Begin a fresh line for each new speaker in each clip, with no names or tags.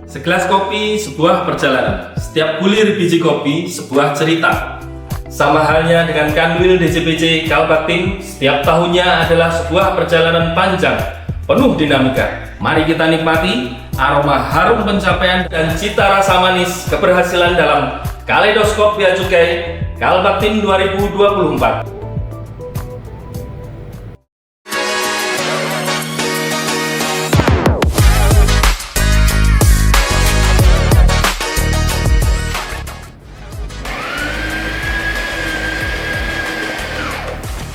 Segelas kopi, sebuah perjalanan. Setiap bulir biji kopi, sebuah cerita. Sama halnya dengan Kanwil DJPC Kalbaktim, setiap tahunnya adalah sebuah perjalanan panjang, penuh dinamika. Mari kita nikmati aroma harum pencapaian dan cita rasa manis keberhasilan dalam Kaleidoskop Bea Cukai Kalbaktim 2024.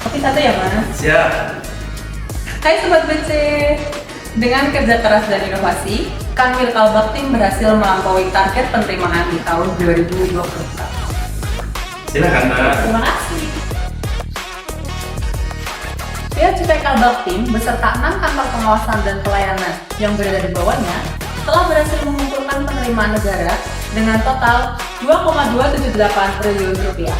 Kopi satu ya Mas?
Siap.
Hai Sobat BC, dengan kerja keras dan inovasi, Kanwil Kalbaktim berhasil melampaui target penerimaan di tahun 2024.
Silakan Mbak.
Terima kasih. Bea Cukai Kalbaktim beserta 6 kantor pengawasan dan pelayanan yang berada di bawahnya telah berhasil mengumpulkan penerimaan negara dengan total 2,278 triliun rupiah.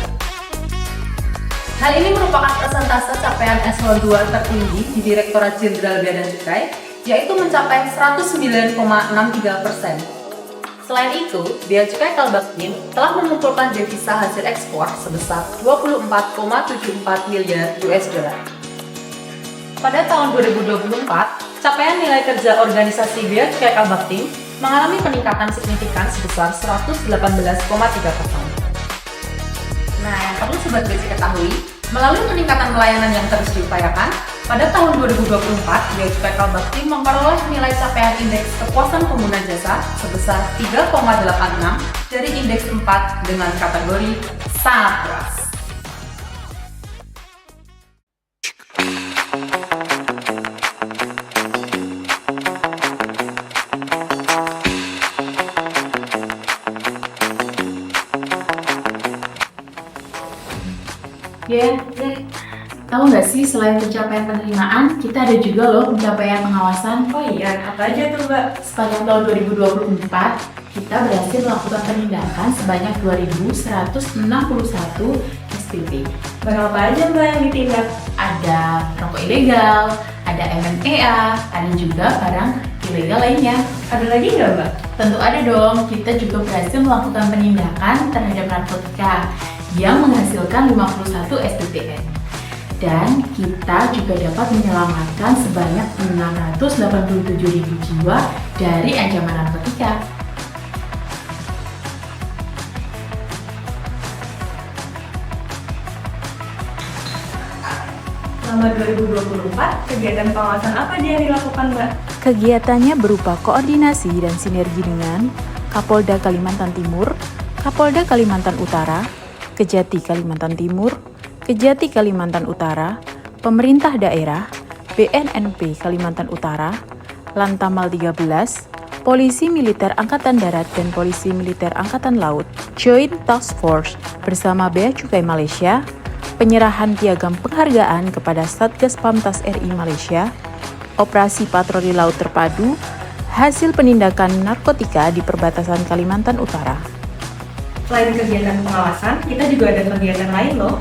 Hal ini merupakan persentase capaian eselon 2 tertinggi di Direktorat Jenderal Bea dan Cukai, yaitu mencapai 109,63%. Selain itu, Bea Cukai Kalbaktim telah mengumpulkan devisa hasil ekspor sebesar 24,74 miliar US dollar. Pada tahun 2024, capaian nilai kerja organisasi Bea Cukai Kalbaktim mengalami peningkatan signifikan sebesar 118,3%. Nah, yang perlu Sobat BC ketahui, melalui peningkatan pelayanan yang terus diupayakan, pada tahun 2024, Bea Cukai Kalbaktim memperoleh nilai capaian indeks kepuasan pengguna jasa sebesar 3,86 dari indeks 4 dengan kategori sangat puas.
Tahu nggak sih, selain pencapaian penerimaan, kita ada juga loh pencapaian pengawasan.
Oh iya, apa aja tuh Mbak?
Sepanjang tahun 2024, kita berhasil melakukan penindakan sebanyak 2.161 SPP.
Barang apa aja Mbak yang ditindak?
Ada rokok ilegal, ada MNEA, ada juga barang ilegal lainnya.
Ada lagi nggak Mbak?
Tentu ada dong, kita juga berhasil melakukan penindakan terhadap narkotika yang menghasilkan 51 SPPN. Dan kita juga dapat menyelamatkan sebanyak 687.000 jiwa dari ancaman narkotika.
Selama 2024, kegiatan pengawasan apa aja yang dilakukan Mbak?
Kegiatannya berupa koordinasi dan sinergi dengan Kapolda Kalimantan Timur, Kapolda Kalimantan Utara, Kejati Kalimantan Timur, Kejati Kalimantan Utara, pemerintah daerah, BNNP Kalimantan Utara, Lantamal 13, Polisi Militer Angkatan Darat dan Polisi Militer Angkatan Laut, Joint Task Force bersama Bea Cukai Malaysia, penyerahan piagam penghargaan kepada Satgas Pamtas RI Malaysia, operasi patroli laut terpadu, hasil penindakan narkotika di perbatasan Kalimantan Utara.
Selain kegiatan pengawasan, kita juga ada kegiatan lain loh.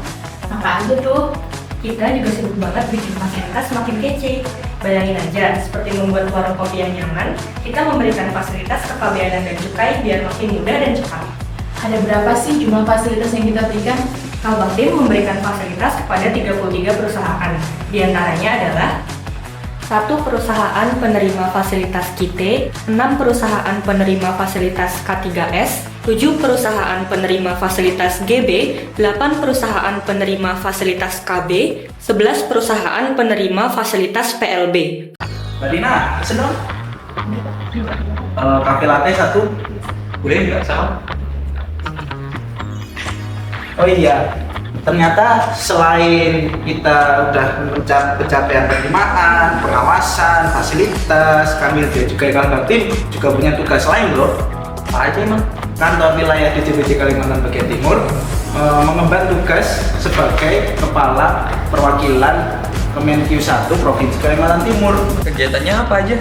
Maka itu tuh,
Kita juga sibuk banget bikin fasilitas makin kece. Bayangin aja, seperti membuat warung kopi yang nyaman, kita memberikan fasilitas kepabeanan dan cukai biar makin mudah dan cepat.
ada berapa sih jumlah fasilitas yang kita berikan?
Kalbaktim memberikan fasilitas kepada 33 perusahaan. Di antaranya adalah 1 perusahaan penerima fasilitas KIT, 6 perusahaan penerima fasilitas K3S, 7 perusahaan penerima fasilitas GB, 8 perusahaan penerima fasilitas KB, 11 perusahaan penerima fasilitas PLB.
Mbak Dina, pesen dong. Kafe latte 1. Boleh nggak sama? Oh iya, ternyata selain kita udah pencapaian penerimaan, pengawasan, fasilitas, kami juga Kalbaktim juga punya tugas lain loh. Apa aja emang? Kantor wilayah DJPC Kalimantan bagian Timur mengemban tugas sebagai kepala perwakilan Kemenkyu 1 Provinsi Kalimantan Timur.
Kegiatannya apa aja?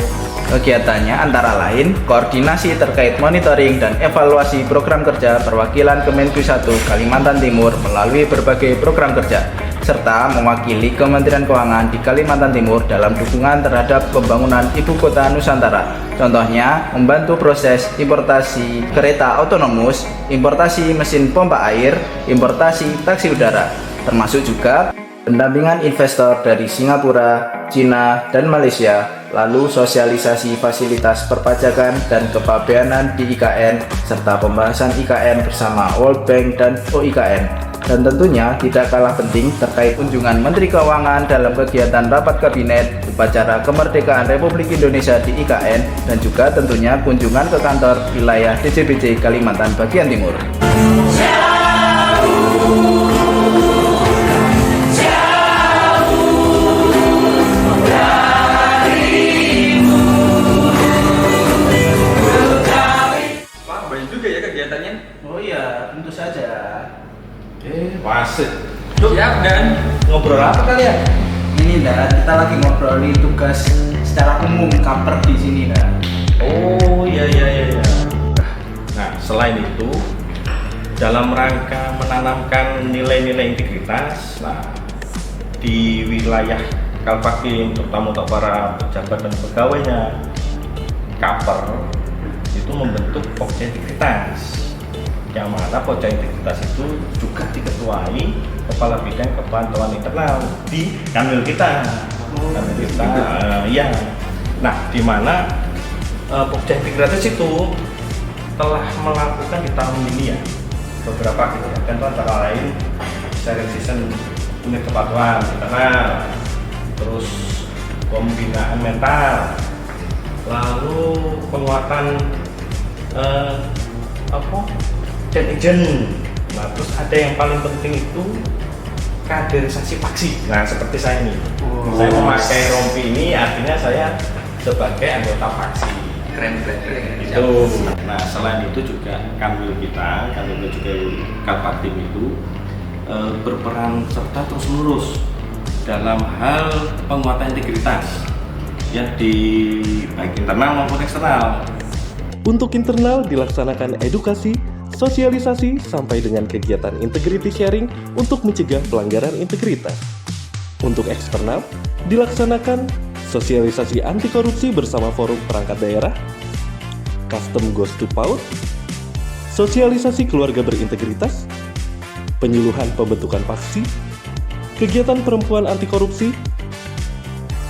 Kegiatannya antara lain koordinasi terkait monitoring dan evaluasi program kerja perwakilan Kemenku 1 Kalimantan Timur melalui berbagai program kerja, serta mewakili Kementerian Keuangan di Kalimantan Timur dalam dukungan terhadap pembangunan Ibu Kota Nusantara. Contohnya, membantu proses importasi kereta otonomus, importasi mesin pompa air, importasi taksi udara, termasuk juga pendampingan investor dari Singapura, Cina, dan Malaysia, lalu sosialisasi fasilitas perpajakan dan kepabeanan di IKN, serta pembahasan IKN bersama World Bank dan OIKN. Dan tentunya tidak kalah penting terkait kunjungan Menteri Keuangan dalam kegiatan rapat kabinet, upacara kemerdekaan Republik Indonesia di IKN, dan juga tentunya kunjungan ke kantor wilayah DJBJ Kalimantan bagian Timur. Oh iya, tentu saja.
Wasit.
Siap dan
Ngobrol apa kalian?
ini kita lagi ngobrolin tugas secara umum kaper di sini
Oh iya. Nah, selain itu, dalam rangka menanamkan nilai-nilai integritas, nah, di wilayah Kalpakim, terutama untuk para pejabat dan pegawainya, Kaper itu membentuk Pokja Integritas, yang mana Pokja Integritas itu juga diketuai Kepala Bidang Kepantauan Internal di Kanwil kita. Iya. Nah, di mana Pokja Integritas itu telah melakukan di tahun ini ya beberapa kegiatan, antara lain sharing season unit kepatuhan internal, terus pembinaan mental, lalu penguatan agent. Nah, terus ada yang paling penting itu kaderisasi faksi. Nah, seperti saya ini, saya memakai rompi ini artinya saya sebagai anggota faksi.
Keren.
Itu. Nah, selain itu juga Kanwil juga Kalpatim itu berperan serta terus menerus dalam hal penguatan integritas ya di baik internal maupun eksternal.
Untuk internal dilaksanakan edukasi, sosialisasi sampai dengan kegiatan integrity sharing untuk mencegah pelanggaran integritas. Untuk eksternal dilaksanakan sosialisasi anti korupsi bersama forum perangkat daerah, custom goes to PAUD, sosialisasi keluarga berintegritas, penyuluhan pembentukan faksi, kegiatan perempuan anti korupsi,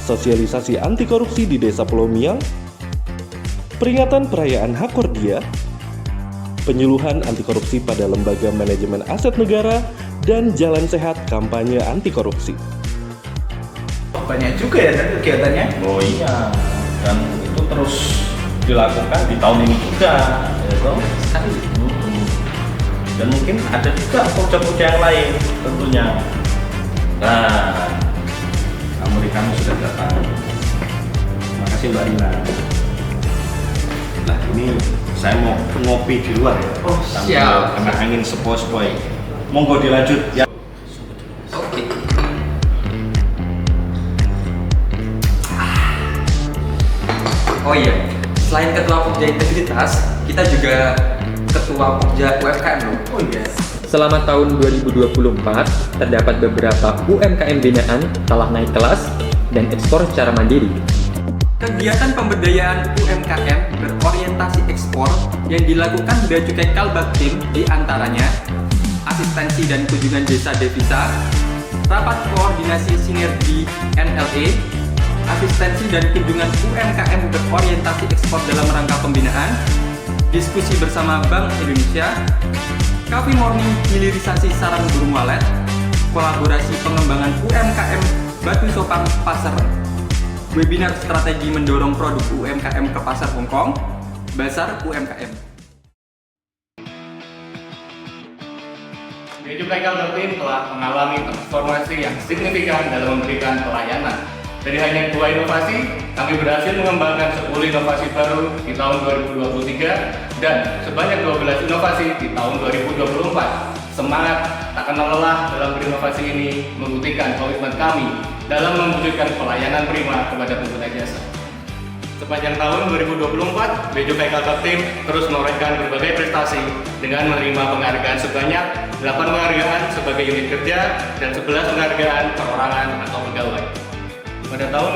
sosialisasi anti korupsi di Desa Pulau Miang, peringatan perayaan Hakordia, penyuluhan anti korupsi pada lembaga manajemen aset negara, dan jalan sehat kampanye anti korupsi.
Banyak juga ya kegiatannya.
Oh iya, dan itu terus dilakukan di tahun ini juga, ya toh? Dan mungkin ada juga pokja-pokja yang lain tentunya. Nah, kamu sudah datang. Terima kasih Mbak Rina. Nah, ini saya mau ngopi di luar ya.
Oh, siap.
Kena angin sepoi-sepoi. Monggo dilanjut ya.
Oke.
Oh iya, selain Ketua Pokja Integritas, kita juga Ketua Pokja UMKM loh.
Oh iya.
Selama tahun 2024, terdapat beberapa UMKM binaan telah naik kelas dan ekspor secara mandiri.
Kegiatan pemberdayaan UMKM berorientasi ekspor yang dilakukan Bea Cukai Kalbaktim diantaranya asistensi dan kunjungan desa devisa, rapat koordinasi sinergi NLE, asistensi dan kunjungan UMKM berorientasi ekspor dalam rangka pembinaan, diskusi bersama Bank Indonesia, Coffee Morning hilirisasi sarang burung walet, kolaborasi pengembangan UMKM Batu Sopang Pasar, webinar strategi mendorong produk UMKM ke pasar Hongkong, Basar UMKM.
Bea Cukai Kaltim telah mengalami transformasi yang signifikan dalam memberikan pelayanan. Dari hanya 2 inovasi, kami berhasil mengembangkan 10 inovasi baru di tahun 2023 dan sebanyak 12 inovasi di tahun 2024. Semangat tak kenal lelah dalam berinovasi ini membuktikan komitmen kami dalam mewujudkan pelayanan prima kepada pengguna jasa. Sepanjang tahun 2024, Bea Cukai Kalbaktim terus menorehkan berbagai prestasi dengan menerima penghargaan sebanyak 8 penghargaan sebagai unit kerja dan 11 penghargaan perorangan atau pegawai. Pada tahun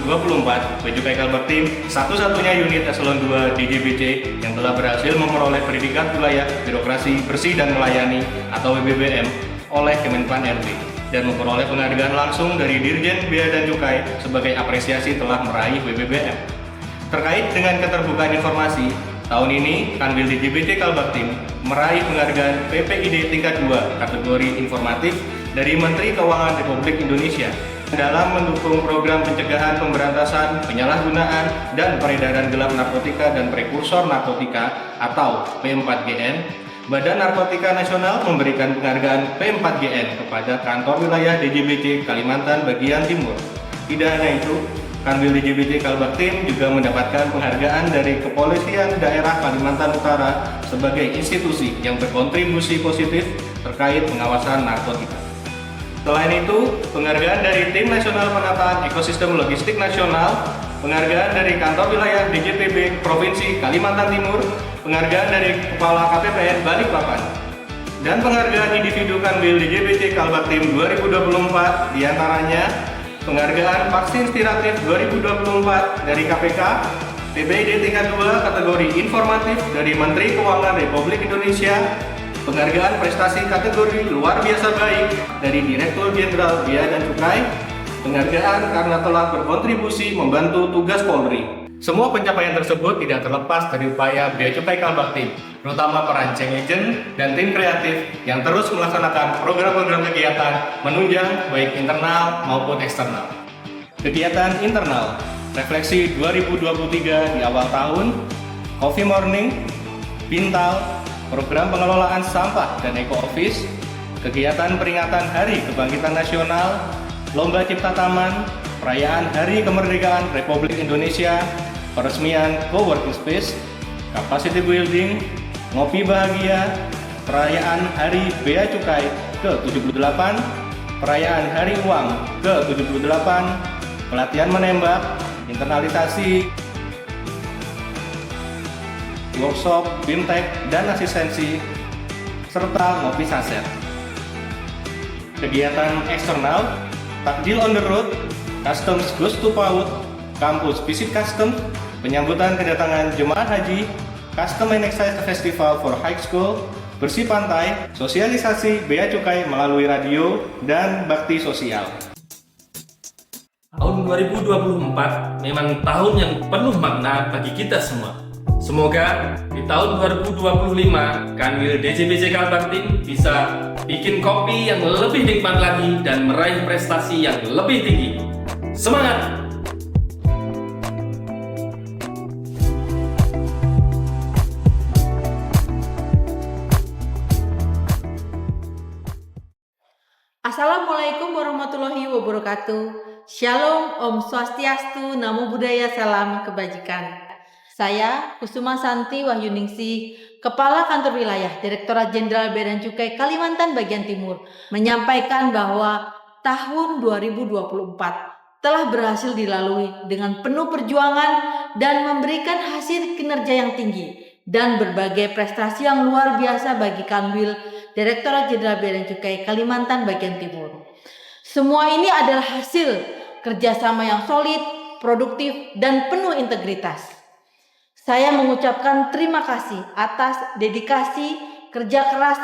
2024, Bea Cukai Kalbaktim satu-satunya unit eselon 2 DJBC yang telah berhasil memperoleh predikat wilayah birokrasi bersih dan melayani atau WBBM oleh Kemenpan RB dan memperoleh penghargaan langsung dari Dirjen Bea dan Cukai sebagai apresiasi telah meraih WBBM. Terkait dengan keterbukaan informasi, tahun ini Kanwil DJBC Kalbaktim meraih penghargaan PPID tingkat 2 kategori informatif dari Menteri Keuangan Republik Indonesia dalam mendukung program pencegahan pemberantasan penyalahgunaan dan peredaran gelap narkotika dan prekursor narkotika atau P4GN. Badan Narkotika Nasional memberikan penghargaan P4GN kepada kantor wilayah DJBC Kalimantan bagian Timur. Tidak hanya itu, Kanwil DJBC Kalbaktim juga mendapatkan penghargaan dari Kepolisian Daerah Kalimantan Utara sebagai institusi yang berkontribusi positif terkait pengawasan narkotika. Selain itu, penghargaan dari Tim Nasional Penataan Ekosistem Logistik Nasional, penghargaan dari Kantor Wilayah DJPB Provinsi Kalimantan Timur, penghargaan dari Kepala KPPN Balikpapan, dan penghargaan individu Kanwil DJBC Kalbaktim 2024 diantaranya penghargaan Vaksin Inspiratif 2024 dari KPK, PPID tingkat 2 kategori informatif dari Menteri Keuangan Republik Indonesia, penghargaan prestasi kategori luar biasa baik dari Direktur Jenderal Bea dan Cukai, penghargaan karena telah berkontribusi membantu tugas Polri. Semua pencapaian tersebut tidak terlepas dari upaya Bea Cukai Kalbaktim, terutama peran change agent dan tim kreatif yang terus melaksanakan program-program kegiatan menunjang baik internal maupun eksternal. Kegiatan internal, refleksi 2023 di awal tahun, Coffee Morning, Pintal, program pengelolaan sampah dan Eco Office, kegiatan peringatan Hari Kebangkitan Nasional, Lomba Cipta Taman, perayaan Hari Kemerdekaan Republik Indonesia, peresmian Coworking Space, Capacity Building, Ngopi Bahagia, perayaan Hari Bea Cukai ke-78, perayaan Hari Uang ke-78, pelatihan menembak, internalisasi, workshop, bimtek, dan asistensi, serta ngopi saset. Kegiatan eksternal, takjil on the road, customs goes to PAUD, kampus visit custom, penyambutan kedatangan jemaah haji, custom and excise festival for high school, bersih pantai, sosialisasi Bea Cukai melalui radio, dan bakti sosial.
Tahun 2024 memang tahun yang penuh makna bagi kita semua. Semoga di tahun 2025 Kanwil DJBC Kalbaktim bisa bikin kopi yang lebih nikmat lagi dan meraih prestasi yang lebih tinggi. Semangat!
Assalamualaikum warahmatullahi wabarakatuh. Shalom, Om Swastiastu, Namo Buddhaya, Salam Kebajikan. Saya Kusuma Santi Wahyuningsih, Kepala Kantor Wilayah Direktorat Jenderal Bea dan Cukai Kalimantan Bagian Timur, menyampaikan bahwa tahun 2024 telah berhasil dilalui dengan penuh perjuangan dan memberikan hasil kinerja yang tinggi dan berbagai prestasi yang luar biasa bagi Kanwil Direktorat Jenderal Bea dan Cukai Kalimantan Bagian Timur. Semua ini adalah hasil kerjasama yang solid, produktif, dan penuh integritas. Saya mengucapkan terima kasih atas dedikasi, kerja keras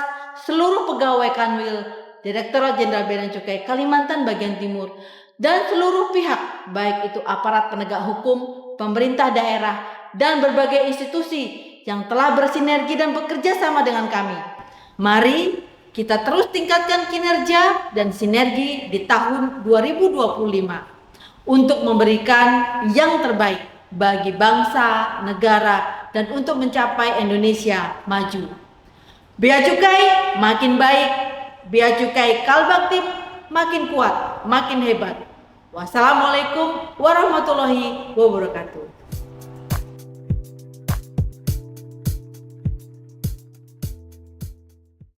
seluruh pegawai Kanwil Direktorat Jenderal Bea dan Cukai Kalimantan Bagian Timur dan seluruh pihak, baik itu aparat penegak hukum, pemerintah daerah, dan berbagai institusi yang telah bersinergi dan bekerja sama dengan kami. Mari kita terus tingkatkan kinerja dan sinergi di tahun 2025 untuk memberikan yang terbaik bagi bangsa, negara, dan untuk mencapai Indonesia maju. Bea Cukai makin baik, Bea Cukai Kalbaktim makin kuat, makin hebat. Wassalamualaikum warahmatullahi wabarakatuh.